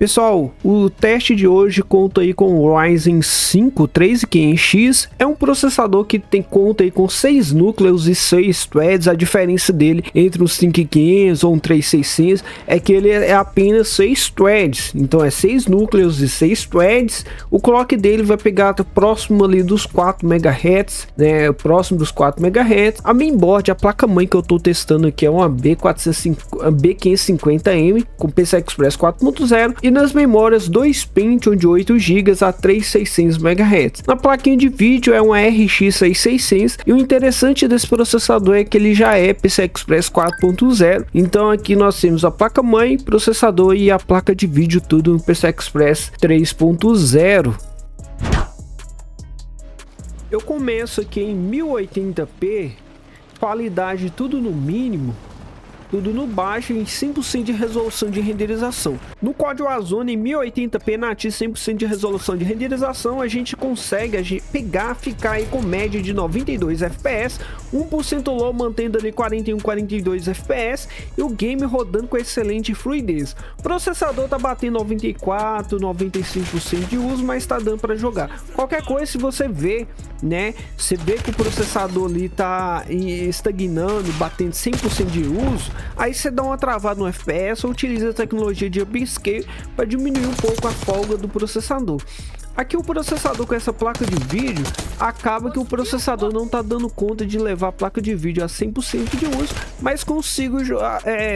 Pessoal, o teste de hoje conta aí com o Ryzen 5 3500X, é um processador que conta aí com 6 núcleos e 6 threads. A diferença dele entre um 5500 ou um 3600 é que ele é apenas 6 threads, então é 6 núcleos e 6 threads. O clock dele vai pegar próximo ali dos 4 MHz, né, próximo dos 4 MHz. A mainboard, a placa-mãe que eu estou testando aqui é uma B550M com PCI Express 4.0 e nas memórias 2 Pentium de 8 GB a 3600 MHz. Na plaquinha de vídeo é uma RX 6600 e o interessante desse processador é que ele já é PCI Express 4.0. Então aqui nós temos a placa-mãe, processador e a placa de vídeo tudo no PCI Express 3.0. Eu começo aqui em 1080p, qualidade tudo no mínimo, tudo no baixo, em 100% de resolução de renderização. No código Warzone em 1080p nativo 100% de resolução de renderização, a gente consegue ficar aí com média de 92 FPS, 1% low mantendo ali 42 FPS e o game rodando com excelente fluidez. O processador tá batendo 95% de uso, mas tá dando para jogar. Qualquer coisa, se você vê, né, você vê que o processador ali tá estagnando, batendo 100% de uso, aí você dá uma travada no FPS ou utiliza a tecnologia de upscale para diminuir um pouco a folga do processador. Aqui o processador com essa placa de vídeo, acaba que o processador não está dando conta de levar a placa de vídeo a 100% de uso, mas consigo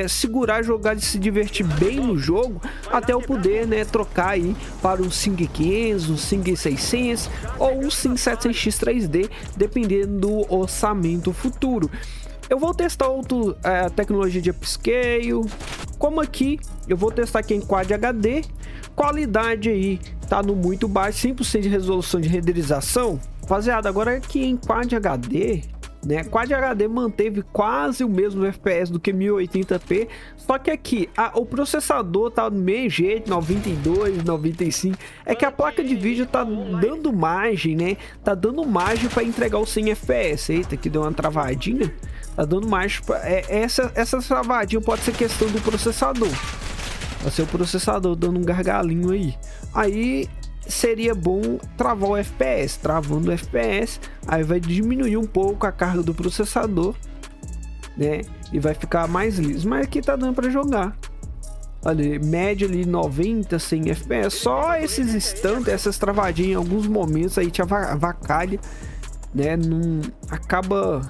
segurar, jogar e se divertir bem no jogo, até eu poder, né, trocar aí para um 5500, um 5600 ou um 5700X 3D, dependendo do orçamento futuro. Eu vou testar a tecnologia de upscale, como aqui eu vou testar aqui em Quad HD, qualidade aí tá no muito baixo, 100% de resolução de renderização. Rapaziada, agora aqui em Quad HD, né, Quad HD manteve quase o mesmo FPS do que 1080p, só que aqui o processador tá no meio jeito, 92, 95, é que a placa de vídeo tá dando margem, né, tá dando margem para entregar o 100 FPS. Eita, que deu uma travadinha. Tá dando mais. Essa travadinha pode ser questão do processador. Vai ser o processador dando um gargalinho aí. Aí seria bom travar o FPS. Travando o FPS, aí vai diminuir um pouco a carga do processador, né? E vai ficar mais liso. Mas aqui tá dando para jogar. Olha, média ali 90, 100 FPS. Só esses instantes, essas travadinhas em alguns momentos aí te avacalha, né? Não acaba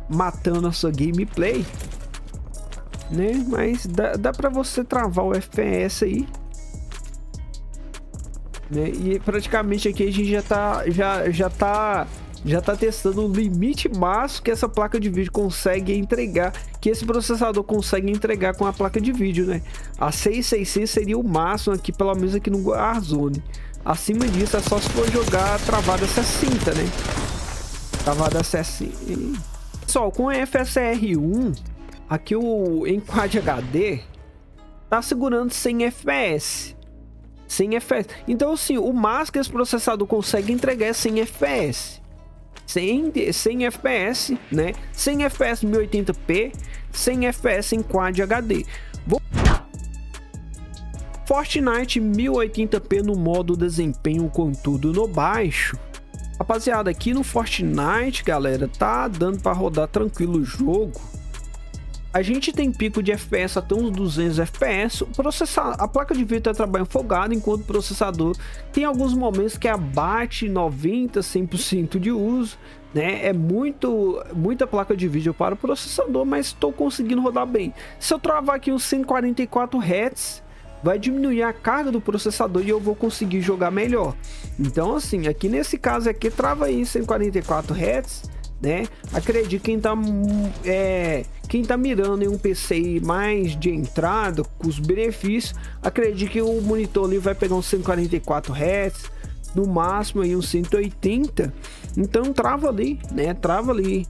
matando a sua gameplay, né? Mas dá para você travar o FPS aí, né? E praticamente aqui a gente já tá testando o limite máximo que essa placa de vídeo consegue entregar, que esse processador consegue entregar com a placa de vídeo, né? A 6600 seria o máximo aqui, pelo menos aqui no Warzone. Acima disso é só se for jogar travada 60, né? Travada 60. Pessoal, com FSR1 aqui em Quad HD tá segurando 100 FPS. 100 FPS. Então assim, o máximo que esse processador consegue entregar é 100 FPS. 100 FPS, né? 100 FPS 1080p, 100 FPS em Quad HD. Fortnite 1080p no modo desempenho com tudo no baixo. Rapaziada, aqui no Fortnite, galera, tá dando para rodar tranquilo o jogo. A gente tem pico de FPS até uns 200 FPS. A placa de vídeo tá trabalhando folgado, enquanto o processador tem alguns momentos que abate 90, 100% de uso, né? É muita placa de vídeo para o processador, mas estou conseguindo rodar bem. Se eu travar aqui uns 144 Hz, vai diminuir a carga do processador e eu vou conseguir jogar melhor. Então assim, aqui nesse caso aqui trava aí 144 Hz, né? Acredito que quem tá mirando em um PC mais de entrada, com os benefícios, acredito que o monitor ali vai pegar uns 144 Hz, no máximo aí uns 180. Então trava ali, né? Trava ali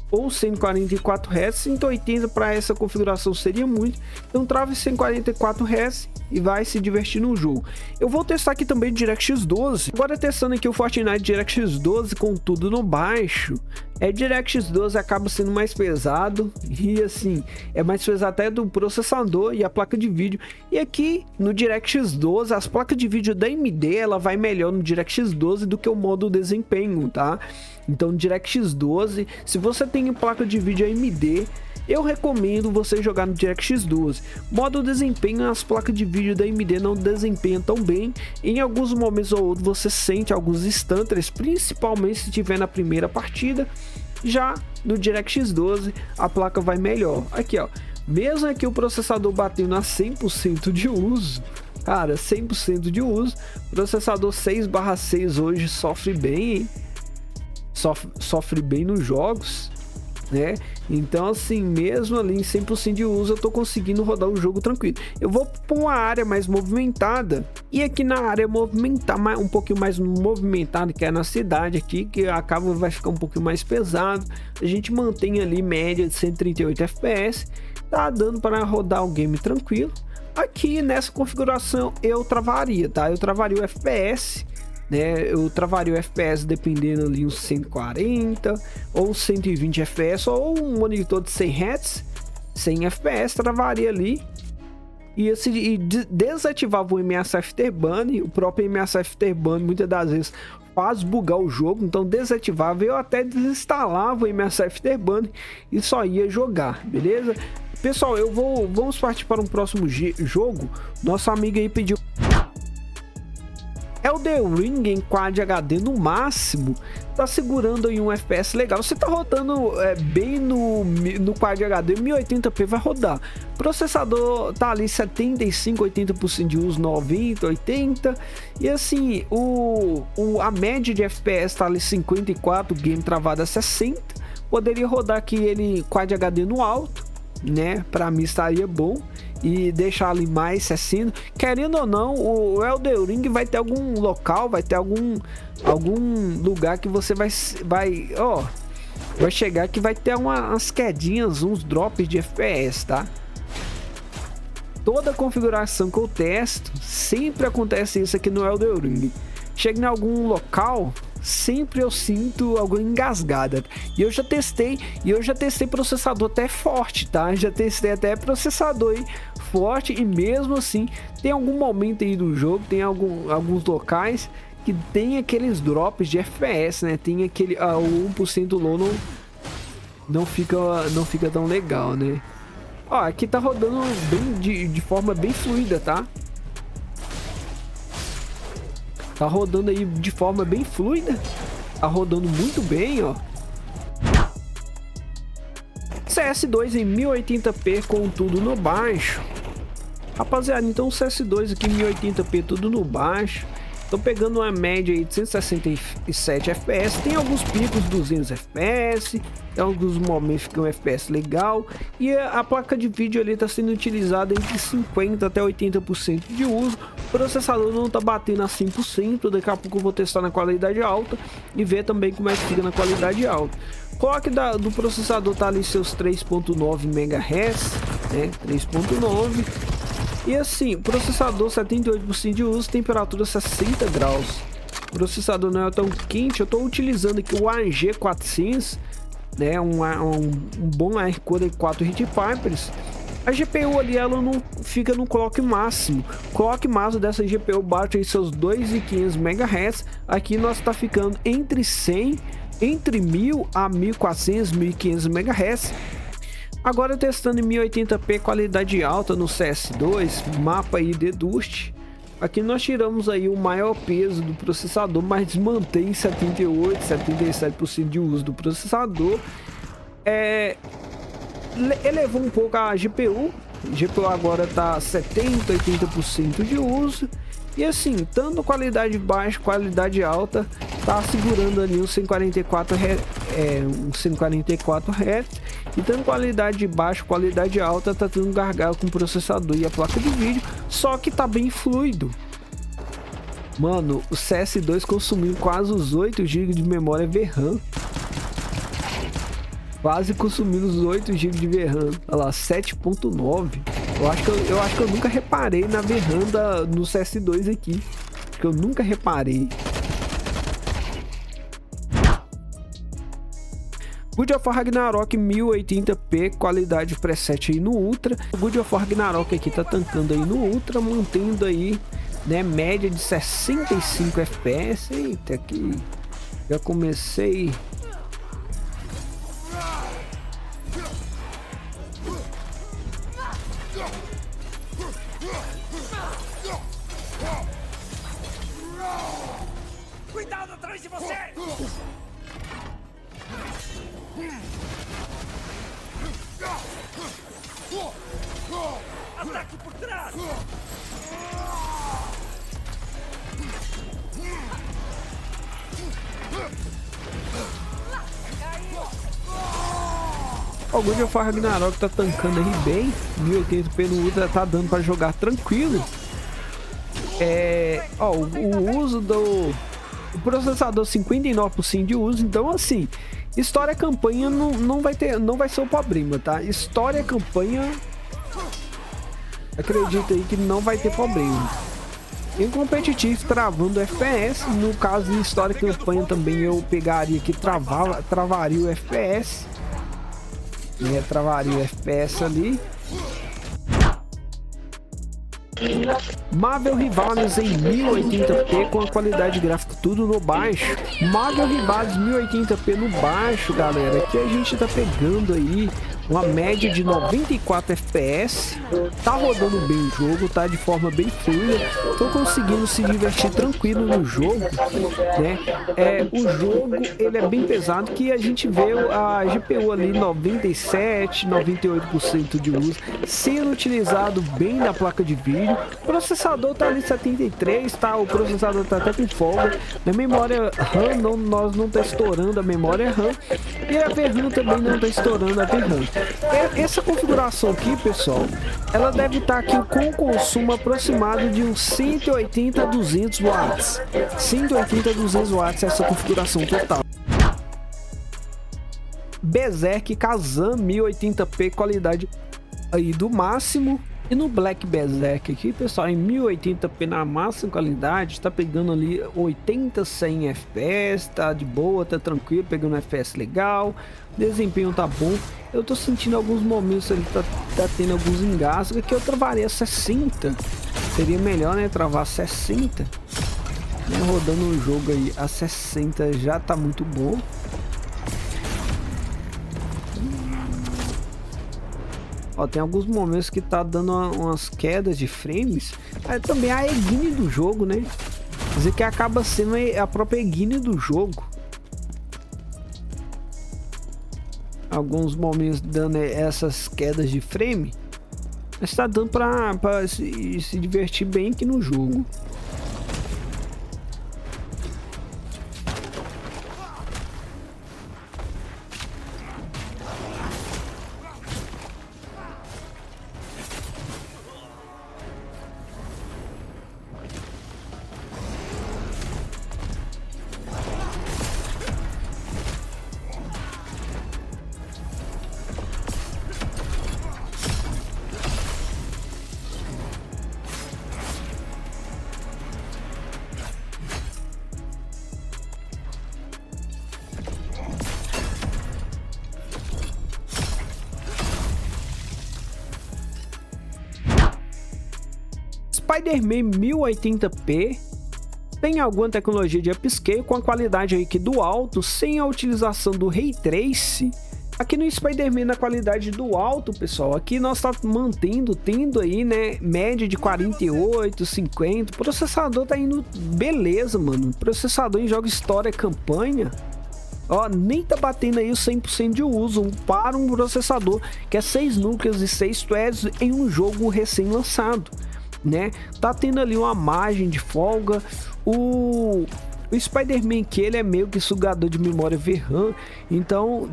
ou 144 Hz, 180 para essa configuração seria muito. Então trava 144 Hz e vai se divertir no jogo. Eu vou testar aqui também o DirectX 12. Agora testando aqui o Fortnite DirectX 12 com tudo no baixo. DirectX 12 acaba sendo mais pesado e assim, é mais pesado até do processador e a placa de vídeo. E aqui no DirectX 12, as placas de vídeo da AMD, ela vai melhor no DirectX 12 do que o modo desempenho, tá? Então DirectX 12, se você tem placa de vídeo AMD, eu recomendo você jogar no DirectX 12. Modo desempenho, as placas de vídeo da AMD não desempenham tão bem. Em alguns momentos ou outros você sente alguns stutters, principalmente se estiver na primeira partida. Já no DirectX 12 a placa vai melhor. Aqui ó, mesmo aqui o processador batendo a 100% de uso, cara, 100% de uso, processador 6/6 hoje sofre bem, hein? Sofre bem nos jogos, né? Então assim, mesmo ali em 100% de uso, eu tô conseguindo rodar o jogo tranquilo. Eu vou para uma área mais movimentada, e aqui na área movimentada, um pouquinho mais movimentada, que é na cidade aqui, que acaba vai ficar um pouquinho mais pesado. A gente mantém ali média de 138 FPS, tá dando para rodar o game tranquilo. Aqui nessa configuração eu travaria, tá? Eu travaria o FPS, né? Eu travaria o FPS dependendo ali uns 140 ou 120 FPS, ou um monitor de 100 Hz, 100 FPS, travaria ali e desativava o MAC Afterburn. O próprio MAC Afterburn muitas das vezes faz bugar o jogo, então desativava. Eu até desinstalava o MAC Afterburn e só ia jogar, beleza? Pessoal, vamos partir para um próximo jogo. Nosso amigo aí pediu Elden Ring em Quad HD no máximo, tá segurando aí um FPS legal. Você tá rodando bem no Quad HD, 1080p vai rodar. Processador tá ali 75, 80% de uso, 90, 80. E assim, a média de FPS tá ali 54, game travado a 60. Poderia rodar aqui ele Quad HD no alto, né? Para mim estaria bom, e deixar ali mais 60. Querendo ou não, o Elden Ring vai ter algum local, vai ter algum lugar que você vai chegar que vai ter umas quedinhas, uns drops de FPS, tá? Toda configuração que eu testo, sempre acontece isso aqui no Elden Ring. Chega em algum local, sempre eu sinto alguma engasgada. E eu já testei processador até forte, tá? Já testei até processador aí forte, e mesmo assim tem algum momento aí do jogo, tem alguns locais que tem aqueles drops de FPS, né? Tem aquele o 1% low não fica tão legal, né? Ó, aqui tá rodando bem de forma bem fluida, tá? Tá rodando aí de forma bem fluida. Tá rodando muito bem, ó. CS2 em 1080p com tudo no baixo. Rapaziada, então o CS2 aqui 1080p tudo no baixo. Tô pegando uma média aí de 167 FPS. Tem alguns picos 200 FPS. Tem alguns momentos que é um FPS legal. E a placa de vídeo ali tá sendo utilizada entre 50 até 80% de uso. O processador não tá batendo a 100%. Daqui a pouco eu vou testar na qualidade alta e ver também como é que fica na qualidade alta. Clock do processador tá ali seus 3.9 MHz, né? 3.9. E assim, processador 78% de uso, temperatura 60 graus. O processador não é tão quente. Eu estou utilizando aqui o AG400, né? Um bom AirCore 4 Hitpipers. A GPU ali, ela não fica no clock máximo. Clock máximo dessa GPU bate em seus 2.500 MHz. Aqui nós está ficando entre 1000 a 1400, 1500 MHz. Agora testando em 1080p, qualidade alta no CS2, mapa aí de Dust. Aqui nós tiramos aí o maior peso do processador, mas mantém 78, 77% de uso do processador. Elevou um pouco a GPU. A GPU agora tá 70, 80% de uso. E assim, tanto qualidade baixa, qualidade alta, tá segurando ali uns 144 Hz. E tanto qualidade baixa, qualidade alta, tá tendo gargalo com o processador e a placa de vídeo. Só que tá bem fluido. Mano, o CS2 consumiu quase os 8 GB de memória VRAM. Quase consumindo os 8 GB de VRAM. Olha lá, 7.9. Eu acho que eu nunca reparei na veranda no CS2 aqui. Acho que eu nunca reparei. God of War Ragnarok 1080p, qualidade preset aí no Ultra. O God of War Ragnarok aqui tá tancando aí no Ultra, mantendo aí, né, média de 65 FPS. Eita, aqui já comecei. Cuidado atrás de você! Ataque por trás! O God of War Ragnarok tá tancando aí bem. 1080p no Ultra tá dando pra jogar tranquilo. O uso do processador 59% de uso, então assim, história campanha não vai ser o problema, tá? História campanha, acredita aí que não vai ter problema. Em competitivo travando FPS, no caso em história campanha também eu pegaria que travaria o FPS, né? Travaria o FPS ali. Marvel Rivals em 1080p com a qualidade gráfica tudo no baixo. Marvel Rivals 1080p no baixo, galera. Aqui a gente tá pegando aí uma média de 94 FPS. Tá rodando bem o jogo, tá de forma bem fluida. Tô conseguindo se divertir tranquilo no jogo, né? O jogo ele é bem pesado, que a gente vê a GPU ali 97, 98% de uso, sendo utilizado bem na placa de vídeo. O processador tá ali 73, tá? O processador tá até com folga. Na memória RAM, nós não tá estourando a memória RAM. E a VRAM também não tá estourando a VRAM. Essa configuração aqui, pessoal, ela deve estar aqui com consumo aproximado de uns 180 a 200 watts. 180 a 200 watts essa configuração total. Berserk Kazan 1080p, qualidade aí do máximo. E no Black Berserk aqui, pessoal, em 1080p na máxima qualidade, tá pegando ali 80, 100 FPS, tá de boa, tá tranquilo, pegando um FPS legal, desempenho tá bom. Eu tô sentindo alguns momentos ali, tá tendo alguns engasgos, que eu travaria 60, seria melhor, né, travar 60, né, rodando o jogo aí a 60 já tá muito bom. Ó, tem alguns momentos que tá dando umas quedas de frames. Aí também a engine do jogo, né? Quer dizer que acaba sendo a própria engine do jogo. Alguns momentos dando essas quedas de frame. Mas tá dando pra se divertir bem aqui no jogo. Spider-Man 1080p tem alguma tecnologia de upscale com a qualidade aí que do alto, sem a utilização do Ray Trace. Aqui no Spider-Man na qualidade do alto, pessoal, aqui nós tá tendo aí, né, média de 48, 50. O processador tá indo beleza, mano. Processador em jogos história, campanha, ó, nem tá batendo aí o 100% de uso para um processador que é 6 núcleos e 6 threads em um jogo recém-lançado, né? Tá tendo ali uma margem de folga. O Spider-Man que ele é meio que sugador de memória VRAM, então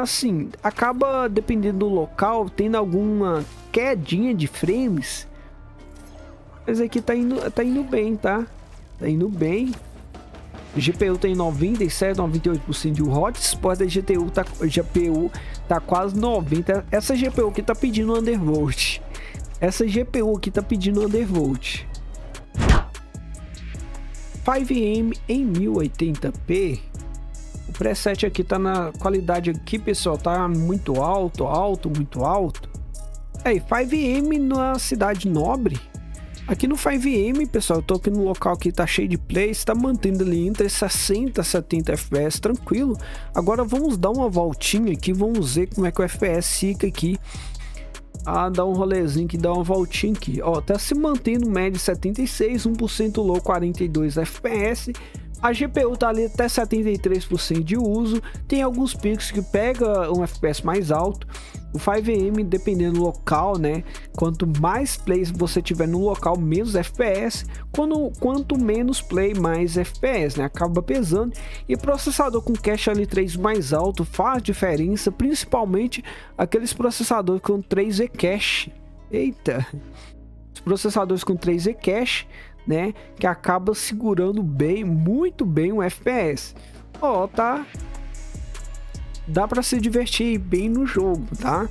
assim, acaba dependendo do local, tendo alguma quedinha de frames. Mas aqui tá indo bem, tá? Tá indo bem. O GPU tem 97, 98% de hotspot. A GPU tá quase 90. Essa GPU aqui tá pedindo Undervolt. Essa GPU aqui tá pedindo undervolt. 5M em 1080p. O preset aqui tá na qualidade aqui, pessoal, tá muito alto, muito alto. Aí, 5M na cidade nobre. Aqui no 5M, pessoal, eu tô aqui no local que tá cheio de plays, tá mantendo ali entre 60 e 70 FPS, tranquilo. Agora vamos dar uma voltinha aqui, vamos ver como é que o FPS fica aqui. Dá um rolezinho que dá uma voltinha aqui. Ó, tá se mantendo média 76, 1% low, 42 FPS. A GPU tá ali até 73% de uso. Tem alguns picos que pega um FPS mais alto. O 5M, dependendo do local, né? Quanto mais plays você tiver no local, menos FPS. Quanto menos play, mais FPS, né? Acaba pesando. E processador com cache L3 mais alto faz diferença, principalmente aqueles processadores com 3V cache. Eita! Os processadores com 3V cache, né? Que acaba segurando bem, muito bem o FPS. Ó, tá? Dá para se divertir bem no jogo, tá?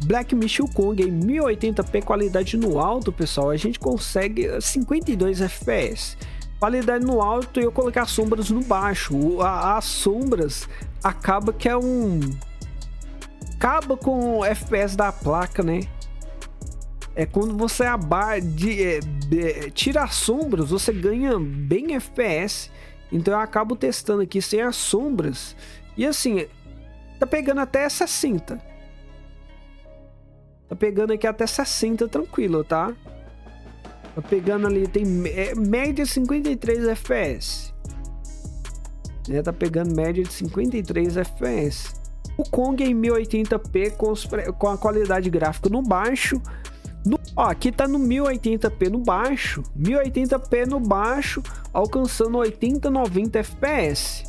Black Myth Wukong em 1080p, qualidade no alto, pessoal, a gente consegue 52 FPS. Qualidade no alto e eu colocar sombras no baixo. As sombras acaba que é acaba com o FPS da placa, né? É quando você tira as sombras, você ganha bem FPS. Então eu acabo testando aqui sem as sombras. E assim, tá pegando até 60. Tá pegando aqui até 60 tranquilo, tá? Tá pegando ali, tem média 53 FPS. Tá pegando média de 53 FPS. O Kong em 1080p com a qualidade gráfica no baixo. Aqui tá no 1080p no baixo. 1080p no baixo, alcançando 80, 90 FPS.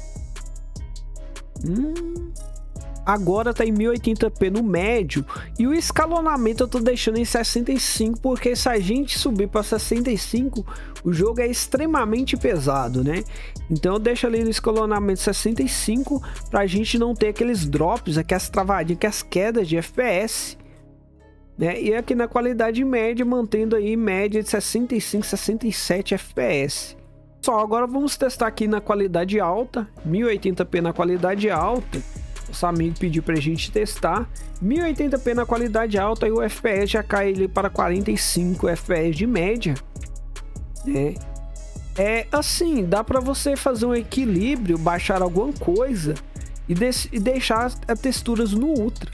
Agora tá em 1080p no médio. E o escalonamento eu tô deixando em 65, porque se a gente subir para 65, o jogo é extremamente pesado, né? Então eu deixo ali no escalonamento 65 pra gente não ter aqueles drops, aquelas travadinhas, aquelas quedas de FPS, né? E aqui na qualidade média, mantendo aí média de 65, 67 FPS. Só agora vamos testar aqui na qualidade alta, 1080p na qualidade alta. Nosso amigo pediu pra gente testar 1080p na qualidade alta e o FPS já cai ali para 45 FPS de média, né? Assim, dá para você fazer um equilíbrio, baixar alguma coisa e deixar as texturas no ultra.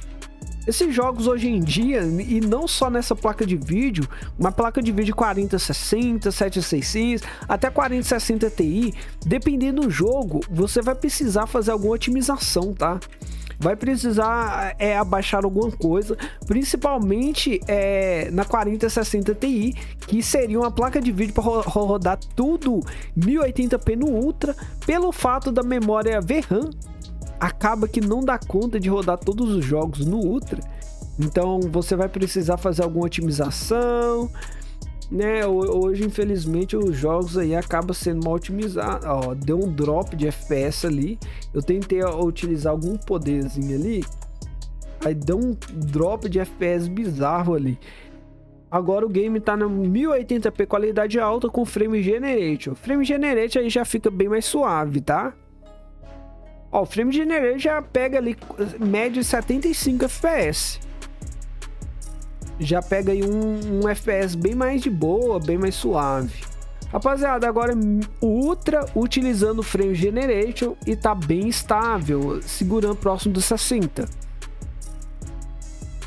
Esses jogos hoje em dia, e não só nessa placa de vídeo, uma placa de vídeo 4060, 766, até 4060 Ti, dependendo do jogo, você vai precisar fazer alguma otimização, tá? Vai precisar abaixar alguma coisa, principalmente na 4060 Ti, que seria uma placa de vídeo para rodar tudo 1080p no Ultra, pelo fato da memória VRAM acaba que não dá conta de rodar todos os jogos no Ultra. Então você vai precisar fazer alguma otimização, né? Hoje infelizmente os jogos aí acabam sendo mal otimizados. Ó, deu um drop de FPS ali. Eu tentei utilizar algum poderzinho ali, aí deu um drop de FPS bizarro ali. Agora o game tá no 1080p qualidade alta com Frame Generation. Frame Generation aí já fica bem mais suave, tá? Ó, o Frame Generation já pega ali média de 75 FPS. Já pega aí um FPS bem mais de boa, bem mais suave. Rapaziada, agora o Ultra utilizando o Frame Generation e tá bem estável, segurando próximo dos 60.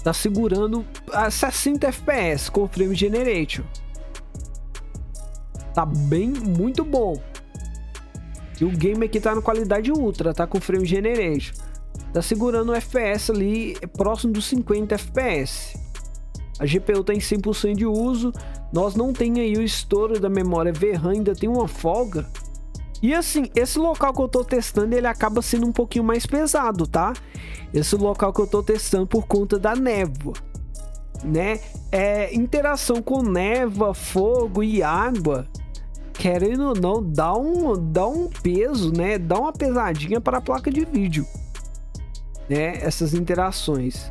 Tá segurando a 60 FPS com o Frame Generation. Tá bem, muito bom. E o game aqui tá na qualidade ultra, tá com Frame Generation. Tá segurando o FPS ali próximo dos 50 FPS. A GPU tá em 100% de uso. Nós não tem aí o estouro da memória VRAM, ainda tem uma folga. E assim, esse local que eu tô testando, ele acaba sendo um pouquinho mais pesado, tá? Esse local que eu tô testando por conta da névoa, né? Interação com névoa, fogo e água, querendo ou não, dá um peso, né? Dá uma pesadinha para a placa de vídeo, né? Essas interações.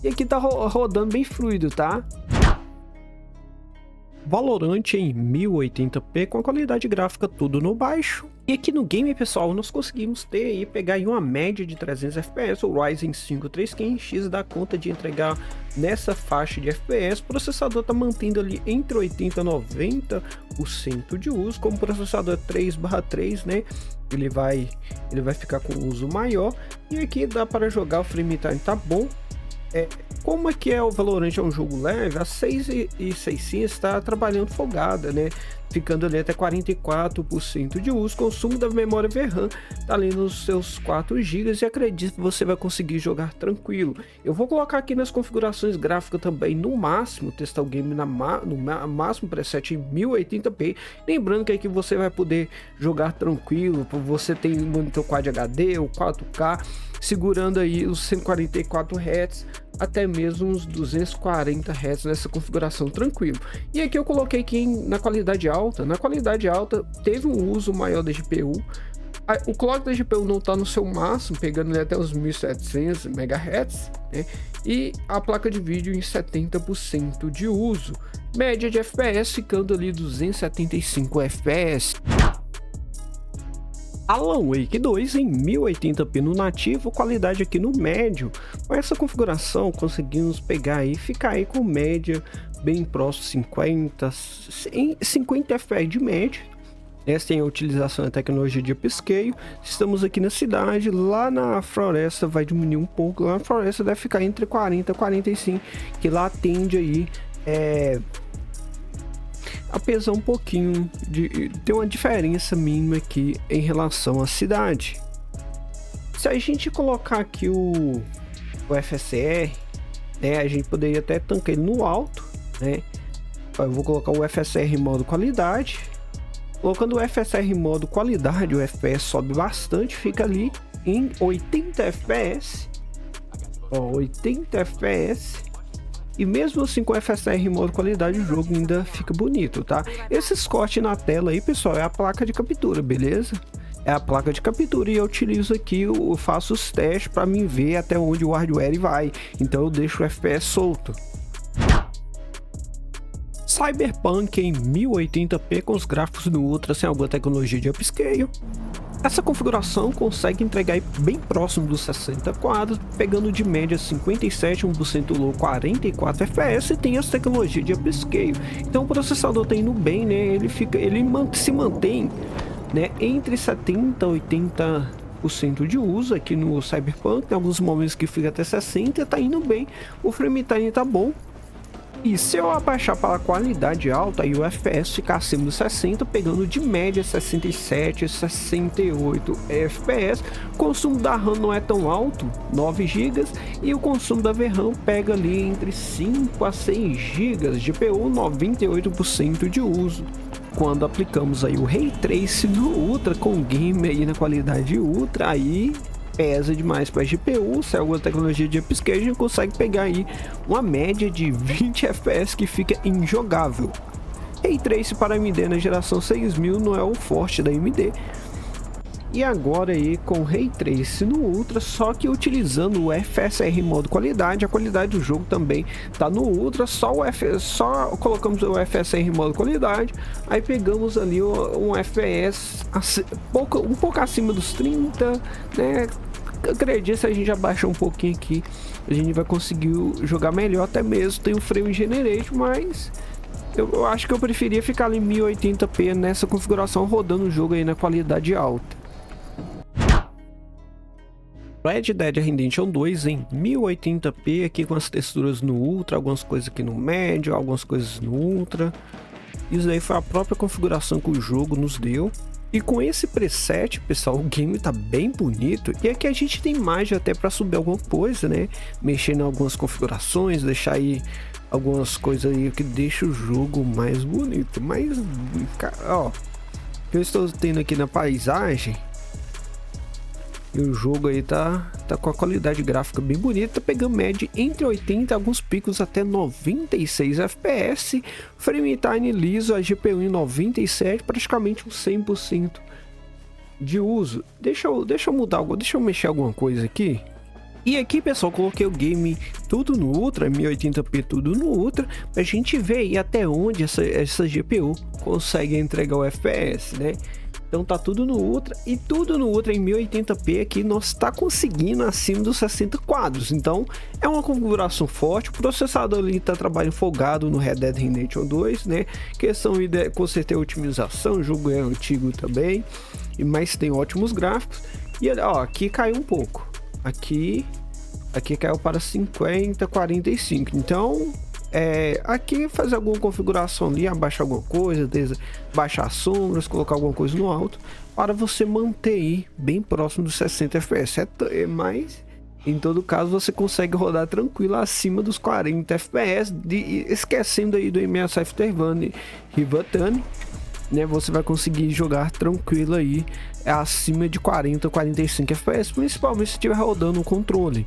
E aqui tá rodando bem fluido, tá? Valorant em 1080p com a qualidade gráfica tudo no baixo. E aqui no game, pessoal, nós conseguimos ter aí, pegar aí uma média de 300 FPS. O Ryzen 5 3500X dá conta de entregar nessa faixa de FPS. O processador tá mantendo ali entre 80% e 90% de uso. Como o processador é 3/3, né? Ele vai ficar com uso maior. E aqui dá para jogar, o frame time tá bom. Como aqui o Valorant é um jogo leve, a 6600 está trabalhando folgada, né? Ficando ali até 44% de uso. Consumo da memória VRAM tá ali nos seus 4 GB e acredito que você vai conseguir jogar tranquilo. Eu vou colocar aqui nas configurações gráficas também no máximo, testar o game no máximo preset em 1080p. Lembrando que aqui você vai poder jogar tranquilo, você tem monitor Quad HD ou 4K, segurando aí os 144 Hz até mesmo uns 240 Hz nessa configuração tranquilo. E aqui eu coloquei aqui na qualidade alta. Na qualidade alta teve um uso maior da GPU. O clock da GPU não está no seu máximo, pegando até os 1700 MHz, né? E a placa de vídeo em 70% de uso. Média de FPS ficando ali 275 FPS. Alan Wake 2 em 1080p no nativo, qualidade aqui no médio. Com essa configuração conseguimos pegar aí, ficar aí com média bem próximo 50 FPS de média. Essa tem a utilização da tecnologia de upscale. Estamos aqui na cidade, lá na floresta vai diminuir um pouco, lá na floresta deve ficar entre 40 e 45, que lá tende aí apesar um pouquinho de ter uma diferença mínima aqui em relação à cidade. Se a gente colocar aqui o FSR, né, a gente poderia até tancar ele no alto, né? Eu vou colocar o FSR em modo qualidade. Colocando o FSR em modo qualidade, o FPS sobe bastante, fica ali em 80 FPS. Ó, 80 FPS. E mesmo assim com o FSR em modo qualidade o jogo ainda fica bonito, tá? Esses cortes na tela aí, pessoal, é a placa de captura, beleza? É a placa de captura e eu utilizo aqui, eu faço os testes para mim ver até onde o hardware vai. Então eu deixo o FPS solto. Cyberpunk em 1080p com os gráficos no Ultra sem alguma tecnologia de upscale. Essa configuração consegue entregar bem próximo dos 60 quadros, pegando de média 57, 1% low, 44 FPS e tem essa tecnologia de upscale. Então o processador tá indo bem, né? Ele se mantém, né, entre 70 e 80% de uso aqui no Cyberpunk. Tem alguns momentos que fica até 60, tá indo bem. O frame time tá bom. E se eu abaixar para a qualidade alta, aí o FPS ficar acima dos 60, pegando de média 67, 68 FPS. O consumo da RAM não é tão alto, 9 GB, e o consumo da VRAM pega ali entre 5 a 6 GB, GPU 98% de uso. Quando aplicamos aí o Ray Trace no Ultra, com o game aí na qualidade Ultra, aí pesa demais para a GPU. Se é alguma tecnologia de upscale, a gente consegue pegar aí uma média de 20 FPS que fica injogável. Ray Trace para AMD na geração 6000 não é o forte da AMD. E agora aí com Ray Trace no Ultra, só que utilizando o FSR em modo qualidade, a qualidade do jogo também tá no Ultra, só colocamos o FSR em modo qualidade, aí pegamos ali um FPS um pouco acima dos 30, né? Acredito, se a gente abaixar um pouquinho aqui, a gente vai conseguir jogar melhor, até mesmo tem o frame generate, mas eu acho que eu preferia ficar ali em 1080p nessa configuração, rodando o jogo aí na qualidade alta. Red Dead Redemption 2 em 1080p, aqui com as texturas no Ultra, algumas coisas aqui no médio, algumas coisas no Ultra. Isso aí foi a própria configuração que o jogo nos deu. E com esse preset, pessoal, o game tá bem bonito. E aqui a gente tem margem até para subir alguma coisa, né? Mexer em algumas configurações, deixar aí algumas coisas aí que deixa o jogo mais bonito. Mas, ó, eu estou tendo aqui na paisagem. E o jogo aí tá com a qualidade gráfica bem bonita, pegando média entre 80 alguns picos até 96 FPS, frame time liso, a GPU em 97, praticamente um 100% de uso. Deixa eu mudar algo, deixa eu mexer alguma coisa aqui. E aqui, pessoal, coloquei o game tudo no Ultra, 1080p tudo no Ultra, pra gente ver aí até onde essa GPU consegue entregar o FPS, né? Então tá tudo no Ultra, e tudo no Ultra em 1080p aqui nós tá conseguindo acima dos 60 quadros. Então é uma configuração forte, o processador ali tá trabalhando folgado no Red Dead Redemption 2, né? Questão de com certeza otimização, o jogo é antigo também, mas tem ótimos gráficos. E ó, aqui caiu um pouco. Aqui caiu para 50, 45. Então, aqui fazer alguma configuração ali, abaixar alguma coisa, baixar as sombras, colocar alguma coisa no alto, para você manter aí bem próximo dos 60 FPS. Mas, em todo caso, você consegue rodar tranquilo acima dos 40 FPS, esquecendo aí do MSI Rivatani, né? Você vai conseguir jogar tranquilo aí acima de 40, 45 FPS, principalmente se estiver rodando o controle.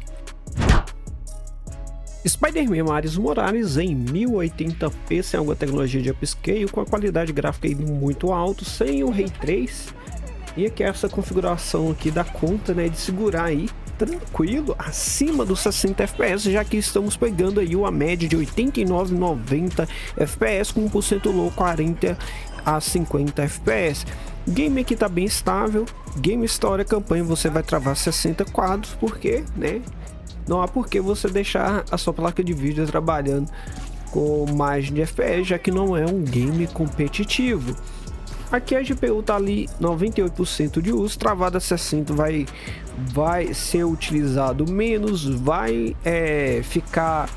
Spider-Man Miles Morales em 1080p, sem alguma tecnologia de upscale, com a qualidade gráfica aí muito alta, sem o Ray Trace. E aqui essa configuração aqui dá conta, né, de segurar aí tranquilo acima dos 60 FPS, já que estamos pegando aí uma média de 89, 90 FPS com 1% low, 40 a 50 FPS. Game aqui tá bem estável. Game História Campanha você vai travar 60 quadros, porque, né, não há por que você deixar a sua placa de vídeo trabalhando com margem de FPS, já que não é um game competitivo. Aqui a GPU tá ali 98% de uso, travada 60 vai ser utilizado menos, vai ficar,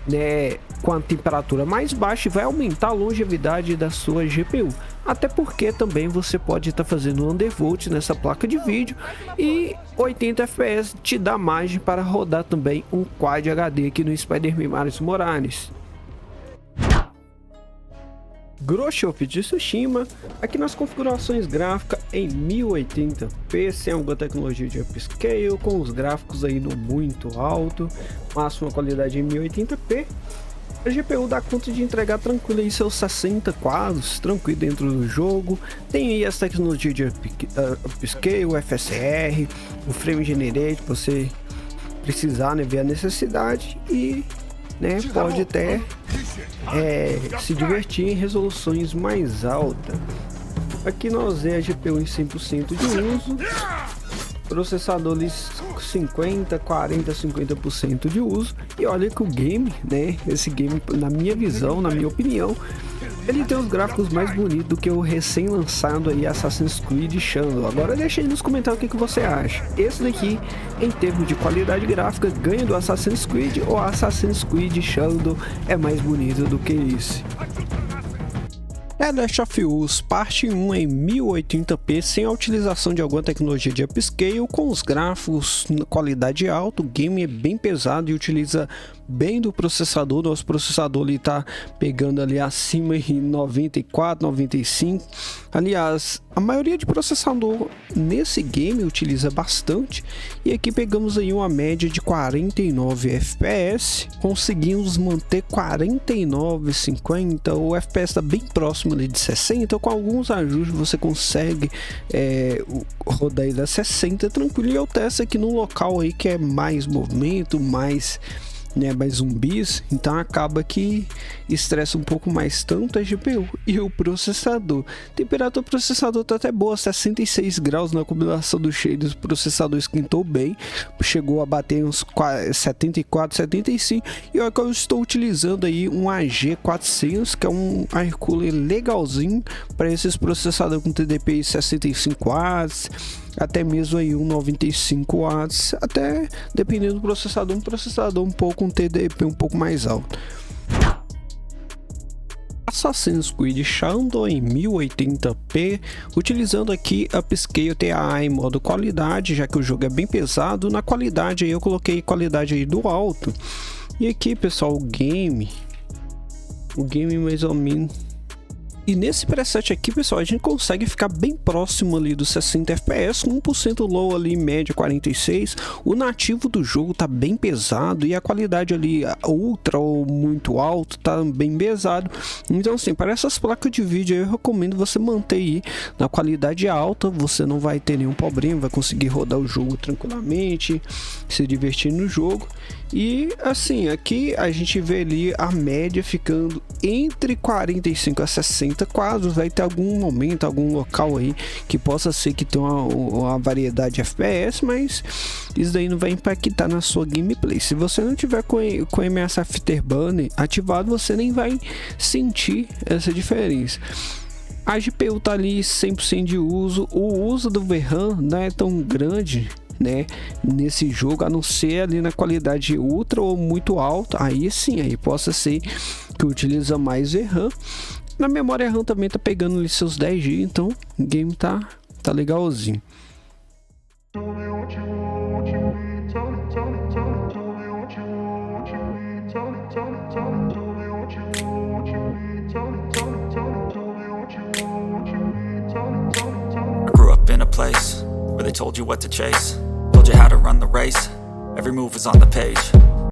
né, com a temperatura mais baixa e vai aumentar a longevidade da sua GPU. Até porque também você pode estar fazendo um undervolt nessa placa de vídeo, e 80 FPS te dá margem para rodar também um Quad HD aqui no Spider-Man Miles Morales. Ghost of Tsushima, aqui nas configurações gráficas em 1080p, sem alguma tecnologia de upscale, com os gráficos aí no muito alto, máxima qualidade em 1080p. A GPU dá conta de entregar tranquilo aí seus 60 quadros, tranquilo dentro do jogo. Tem aí as tecnologias de upscale, o FSR, o Frame Generate, você precisar, né, ver a necessidade, e, né, pode até se divertir em resoluções mais altas. Aqui nós a GPU em 100% de uso, processador 50, 40, 50% de uso. E olha que o game, né, esse game, na minha visão, na minha opinião, ele tem os gráficos mais bonitos do que o recém-lançado aí Assassin's Creed Shadow. Agora deixa aí nos comentários o que você acha. Esse daqui, em termos de qualidade gráfica, ganha do Assassin's Creed, ou Assassin's Creed Shadow é mais bonito do que esse? The Last of Us Parte 1 em 1080p, sem a utilização de alguma tecnologia de upscale, com os gráficos na qualidade alta. O game é bem pesado e utiliza bem do processador. Nosso processador ali tá pegando ali acima de 94, 95. Aliás, a maioria de processador nesse game utiliza bastante. E aqui pegamos aí uma média de 49 FPS. Conseguimos manter 49, 50. O FPS está bem próximo ali de 60. Com alguns ajustes você consegue rodar aí da 60 tranquilo. E eu testo aqui no local aí que é mais movimento, mais zumbis, então acaba que estressa um pouco mais tanto a GPU e o processador. A temperatura do processador tá até boa, 66 graus na combinação dos shaders. O processador esquentou bem, chegou a bater uns 74, 75. E olha que eu estou utilizando aí um AG400, que é um air cooler legalzinho para esses processadores com TDP 65 watts, até mesmo aí um 95 watts, até dependendo do processador, um processador um pouco com TDP um pouco mais alto. Assassin's Creed Shadow em 1080p, utilizando aqui Upscale TAA em modo qualidade, já que o jogo é bem pesado. Na qualidade aí eu coloquei qualidade aí do alto. E aqui, pessoal, o game mais ou menos E nesse preset aqui, pessoal, a gente consegue ficar bem próximo ali dos 60 FPS, com 1% low ali, média 46. O nativo do jogo tá bem pesado e a qualidade ali ultra ou muito alto tá bem pesado. Então assim, para essas placas de vídeo eu recomendo você manter aí na qualidade alta, você não vai ter nenhum problema, vai conseguir rodar o jogo tranquilamente, se divertir no jogo. E assim, aqui a gente vê ali a média ficando entre 45 a 60 quadros. Vai ter algum momento, algum local aí que possa ser que tenha uma variedade de FPS, mas isso daí não vai impactar na sua gameplay. Se você não tiver com o MS Afterburner ativado, você nem vai sentir essa diferença. A GPU tá ali 100% de uso. O uso do VRAM não é tão grande, né, nesse jogo, a não ser ali na qualidade ultra ou muito alta. Aí sim, aí possa ser que utiliza mais VRAM. Na memória RAM também tá pegando ali seus 10 GB, então o game tá legalzinho. I grew up in a place where they told you what to chase, told you how to run the race. Every move was on the page,